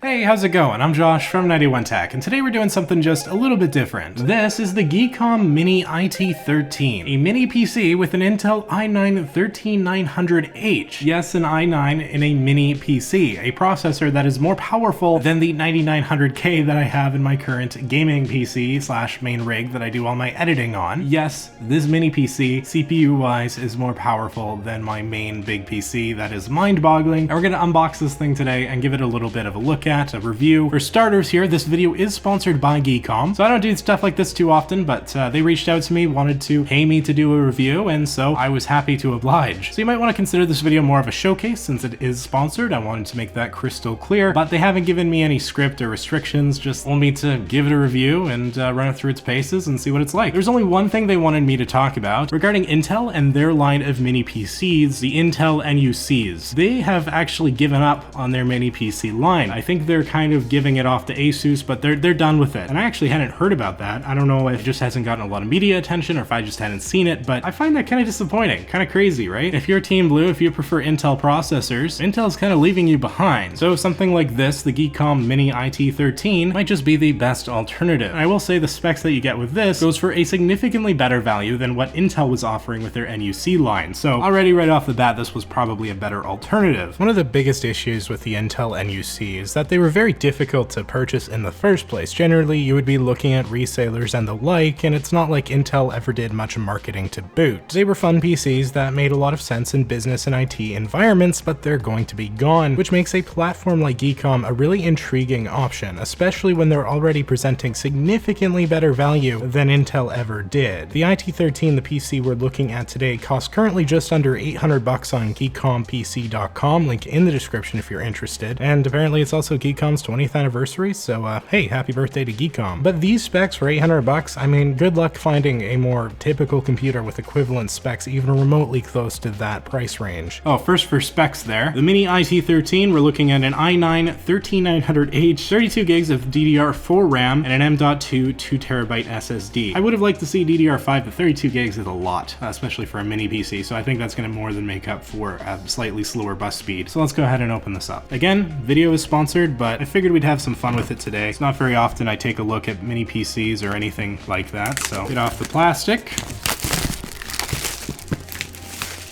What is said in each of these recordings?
Hey, how's it going? I'm Josh from 91 Tech, and today we're doing something just a little bit different. This is the GEEKOM Mini IT13, a mini PC with an Intel i9-13900H. Yes, an i9 in a mini PC, a processor that is more powerful than the 9900K that I have in my current gaming PC slash main rig that I do all my editing on. Yes, this mini PC, CPU-wise, is more powerful than my main big PC. That is mind-boggling. And we're gonna unbox this thing today and give it a little bit of a look at, a review. For starters here, this video is sponsored by GEEKOM, so I don't do stuff like this too often, but they reached out to me, wanted to pay me to do a review, and so I was happy to oblige. So you might want to consider this video more of a showcase since it is sponsored. I wanted to make that crystal clear, but they haven't given me any script or restrictions, just want me to give it a review and run it through its paces and see what it's like. There's only one thing they wanted me to talk about regarding Intel and their line of mini PCs, the Intel NUCs. They have actually given up on their mini PC line. I think they're kind of giving it off to Asus, but they're done with it. And I actually hadn't heard about that. I don't know if it just hasn't gotten a lot of media attention or if I just hadn't seen it, but I find that kind of disappointing, kind of crazy, right? If you're Team Blue, if you prefer Intel processors, Intel's kind of leaving you behind. So something like this, the GEEKOM Mini IT13, might just be the best alternative. And I will say the specs that you get with this goes for a significantly better value than what Intel was offering with their NUC line. So already right off the bat, this was probably a better alternative. One of the biggest issues with the Intel NUC is that they were very difficult to purchase in the first place. Generally, you would be looking at resellers and the like, and it's not like Intel ever did much marketing to boot. They were fun PCs that made a lot of sense in business and IT environments, but they're going to be gone, which makes a platform like GEEKOM a really intriguing option, especially when they're already presenting significantly better value than Intel ever did. The IT13, the PC we're looking at today, costs currently just under $800 on geekompc.com, link in the description if you're interested, and apparently it's also GEEKOM's 20th anniversary, so hey, happy birthday to GEEKOM. But these specs for $800, I mean, good luck finding a more typical computer with equivalent specs even remotely close to that price range. Oh, first for specs there. The Mini IT13, we're looking at an i9-13900H, 32 gigs of DDR4 RAM, and an M.2 2TB SSD. I would have liked to see DDR5, but 32 gigs is a lot, especially for a mini PC, so I think that's going to more than make up for a slightly slower bus speed. So let's go ahead and open this up. Again, video is sponsored, but I figured we'd have some fun with it today. It's not very often I take a look at mini PCs or anything like that, so get off the plastic.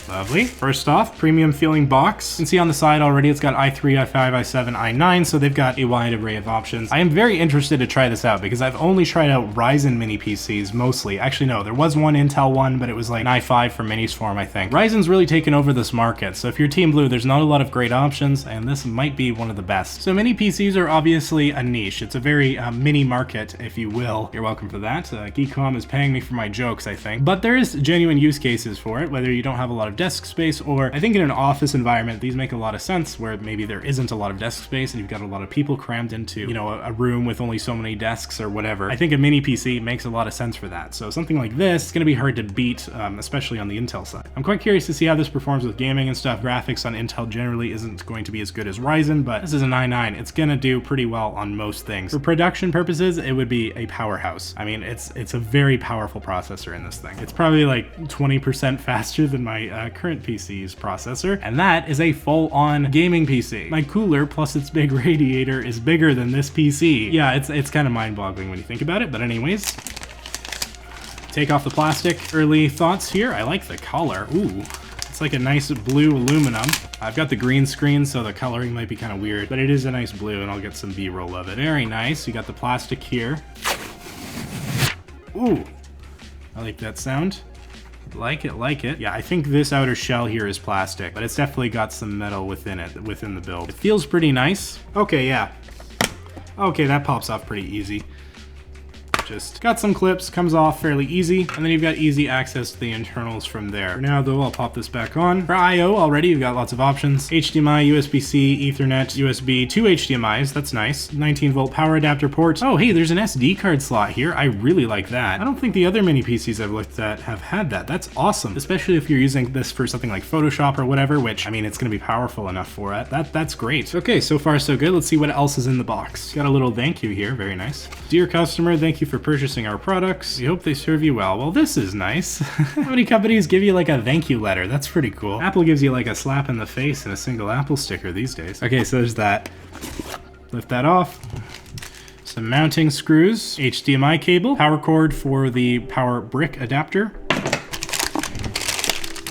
Lovely. First off, premium feeling box. You can see on the side already it's got i3, i5, i7, i9, so they've got a wide array of options. I am very interested to try this out because I've only tried out Ryzen mini PCs mostly. Actually, no, there was one Intel one, but it was like an i5 for minis form, I think. Ryzen's really taken over this market, so if you're Team Blue, there's not a lot of great options, and this might be one of the best. So mini PCs are obviously a niche. It's a very mini market, if you will. You're welcome for that. GEEKOM is paying me for my jokes, I think. But there is genuine use cases for it, whether you don't have a lot of desk space, or I think in an office environment, these make a lot of sense where maybe there isn't a lot of desk space and you've got a lot of people crammed into, you know, a room with only so many desks or whatever. I think a mini PC makes a lot of sense for that. So something like this is going to be hard to beat, especially on the Intel side. I'm quite curious to see how this performs with gaming and stuff. Graphics on Intel generally isn't going to be as good as Ryzen, but this is an i9. It's going to do pretty well on most things. For production purposes, it would be a powerhouse. I mean, it's a very powerful processor in this thing. It's probably like 20% faster than my current PC's processor, and that is a full-on gaming PC. My cooler plus its big radiator is bigger than this PC. Yeah, it's kind of mind-boggling when you think about it, but anyways, take off the plastic. Early thoughts here, I like the color. Ooh, it's like a nice blue aluminum. I've got the green screen, so the coloring might be kind of weird, but it is a nice blue, and I'll get some B-roll of it. Very nice. You got the plastic here. Ooh, I like that sound. Like it. Yeah, I think this outer shell here is plastic, but it's definitely got some metal within it, within the build. It feels pretty nice. Okay, yeah. Okay, that pops off pretty easy. Just got some clips, comes off fairly easy, and then you've got easy access to the internals from there. For now though, I'll pop this back on. For I/O already, you've got lots of options. HDMI, USB-C, Ethernet, USB, 2 HDMIs, that's nice. 19-volt power adapter port. Oh hey, there's an SD card slot here. I really like that. I don't think the other mini PCs I've looked at have had that. That's awesome, especially if you're using this for something like Photoshop or whatever, which, I mean, it's gonna be powerful enough for it. That's great. Okay, so far so good. Let's see what else is in the box. Got a little thank you here, very nice. Dear customer, thank you for purchasing our products. We hope they serve you well. Well, this is nice. How many companies give you like a thank you letter? That's pretty cool. Apple gives you like a slap in the face and a single Apple sticker these days. Okay, so there's that. lift that off. Some mounting screws, HDMI cable, power cord for the power brick adapter,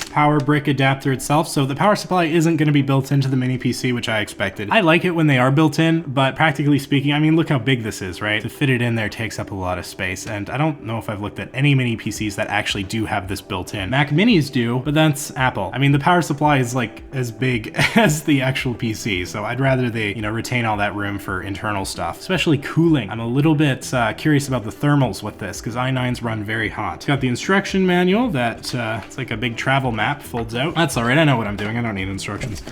power brick adapter itself. So the power supply isn't going to be built into the mini PC, which I expected. I like it when they are built in, but practically speaking, I mean, look how big this is, right? To fit it in there takes up a lot of space, and I don't know if I've looked at any mini PCs that actually do have this built in. Mac Minis do, but that's Apple. I mean, the power supply is like as big as the actual PC, so I'd rather they, you know, retain all that room for internal stuff, especially cooling. I'm a little bit curious about the thermals with this, because i9s run very hot. It's got the instruction manual that it's like a big travel map. Folds out. That's all right. I know what I'm doing. I don't need instructions.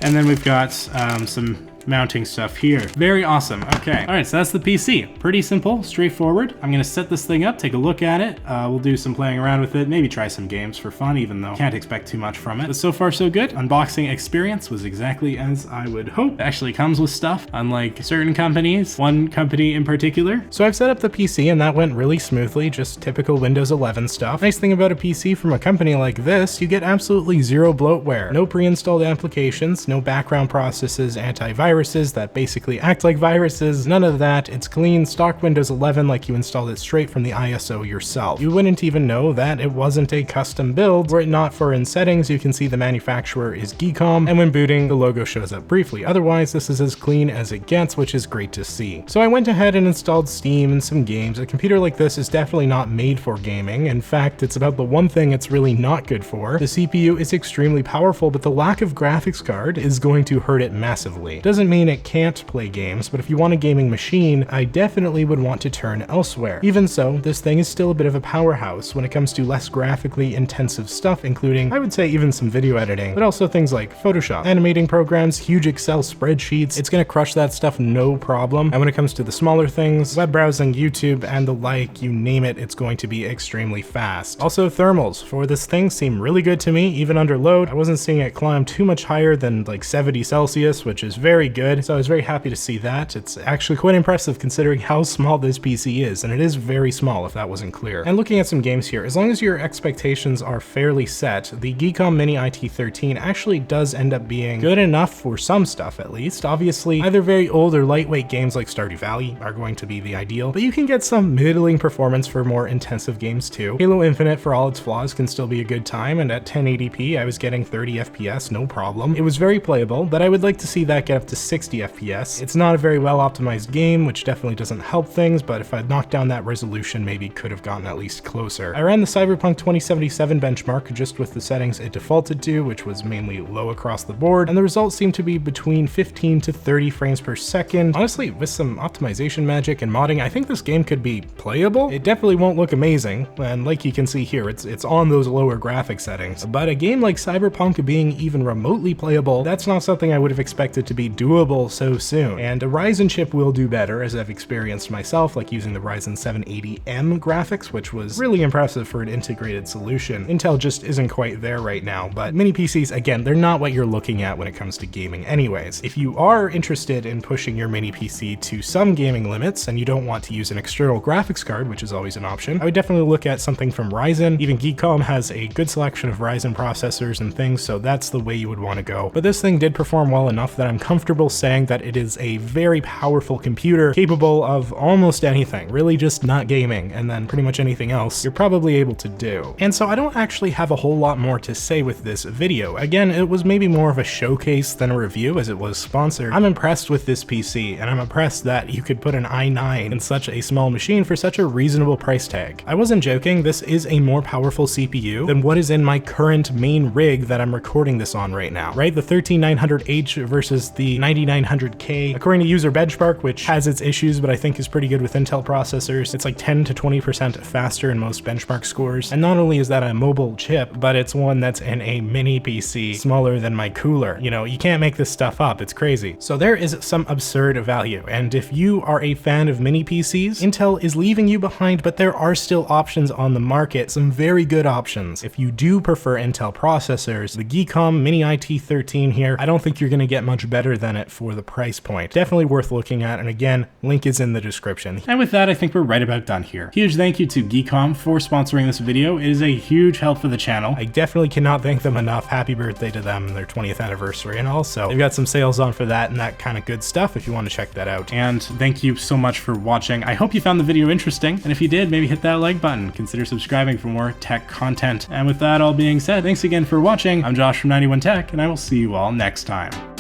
And then we've got some mounting stuff here. Very awesome. Okay. All right. So that's the PC. Pretty simple, straightforward. I'm going to set this thing up, take a look at it. We'll do some playing around with it, maybe try some games for fun, even though can't expect too much from it. But so far so good. Unboxing experience was exactly as I would hope. It actually comes with stuff, unlike certain companies, one company in particular. So I've set up the PC and that went really smoothly, just typical Windows 11 stuff. Nice thing about a PC from a company like this, you get absolutely zero bloatware. No pre-installed applications, no background processes, antivirus that basically act like viruses, none of that. It's clean stock Windows 11 like you installed it straight from the ISO yourself. You wouldn't even know that it wasn't a custom build. Were it not for in settings, you can see the manufacturer is GEEKOM, and when booting, the logo shows up briefly. Otherwise, this is as clean as it gets, which is great to see. So I went ahead and installed Steam and some games. A computer like this is definitely not made for gaming. In fact, it's about the one thing it's really not good for. The CPU is extremely powerful, but the lack of graphics card is going to hurt it massively. Doesn't mean it can't play games, but if you want a gaming machine, I definitely would want to turn elsewhere. Even so, this thing is still a bit of a powerhouse when it comes to less graphically intensive stuff, including, I would say, even some video editing, but also things like Photoshop, animating programs, huge Excel spreadsheets. It's gonna crush that stuff no problem. And when it comes to the smaller things, web browsing, YouTube, and the like, you name it, it's going to be extremely fast. Also, thermals for this thing seem really good to me, even under load. I wasn't seeing it climb too much higher than like 70 Celsius, which is very good. So I was very happy to see that. It's actually quite impressive considering how small this PC is, and it is very small if that wasn't clear. And looking at some games here, as long as your expectations are fairly set, the GEEKOM Mini IT13 actually does end up being good enough for some stuff at least. Obviously, either very old or lightweight games like Stardew Valley are going to be the ideal, but you can get some middling performance for more intensive games too. Halo Infinite, for all its flaws, can still be a good time, and at 1080p I was getting 30 FPS, no problem. It was very playable, but I would like to see that get up to 60 FPS. It's not a very well optimized game, which definitely doesn't help things, but if I'd knocked down that resolution, maybe could have gotten at least closer. I ran the Cyberpunk 2077 benchmark just with the settings it defaulted to, which was mainly low across the board, and the results seem to be between 15 to 30 frames per second. Honestly, with some optimization magic and modding, I think this game could be playable. It definitely won't look amazing, and like you can see here, it's on those lower graphic settings, but a game like Cyberpunk being even remotely playable, that's not something I would have expected to be doable so soon. And a Ryzen chip will do better, as I've experienced myself, like using the Ryzen 780M graphics, which was really impressive for an integrated solution. Intel just isn't quite there right now, but mini PCs, again, they're not what you're looking at when it comes to gaming anyways. If you are interested in pushing your mini PC to some gaming limits, and you don't want to use an external graphics card, which is always an option, I would definitely look at something from Ryzen. Even GEEKOM has a good selection of Ryzen processors and things, so that's the way you would want to go. But this thing did perform well enough that I'm comfortable saying that it is a very powerful computer capable of almost anything, really just not gaming, and then pretty much anything else you're probably able to do. And so I don't actually have a whole lot more to say with this video. Again, it was maybe more of a showcase than a review as it was sponsored. I'm impressed with this PC, and I'm impressed that you could put an i9 in such a small machine for such a reasonable price tag. I wasn't joking, this is a more powerful CPU than what is in my current main rig that I'm recording this on right now, right? The 13900H versus the 9900K. According to user benchmark, which has its issues, but I think is pretty good with Intel processors, it's like 10 to 20% faster in most benchmark scores. And not only is that a mobile chip, but it's one that's in a mini PC smaller than my cooler. You know, you can't make this stuff up, it's crazy. So there is some absurd value, and if you are a fan of mini PCs, Intel is leaving you behind, but there are still options on the market, some very good options. If you do prefer Intel processors, the GEEKOM Mini IT13 here, I don't think you're gonna get much better than it for the price point. Definitely worth looking at, and again, link is in the description. And with that, I think we're right about done here. Huge thank you to GEEKOM for sponsoring this video. It is a huge help for the channel. I definitely cannot thank them enough. Happy birthday to them, their 20th anniversary, and also they've got some sales on for that and that kind of good stuff if you want to check that out. And thank you so much for watching. I hope you found the video interesting, and if you did, maybe hit that like button. Consider subscribing for more tech content. And with that all being said, thanks again for watching. I'm Josh from 91 Tech, and I will see you all next time.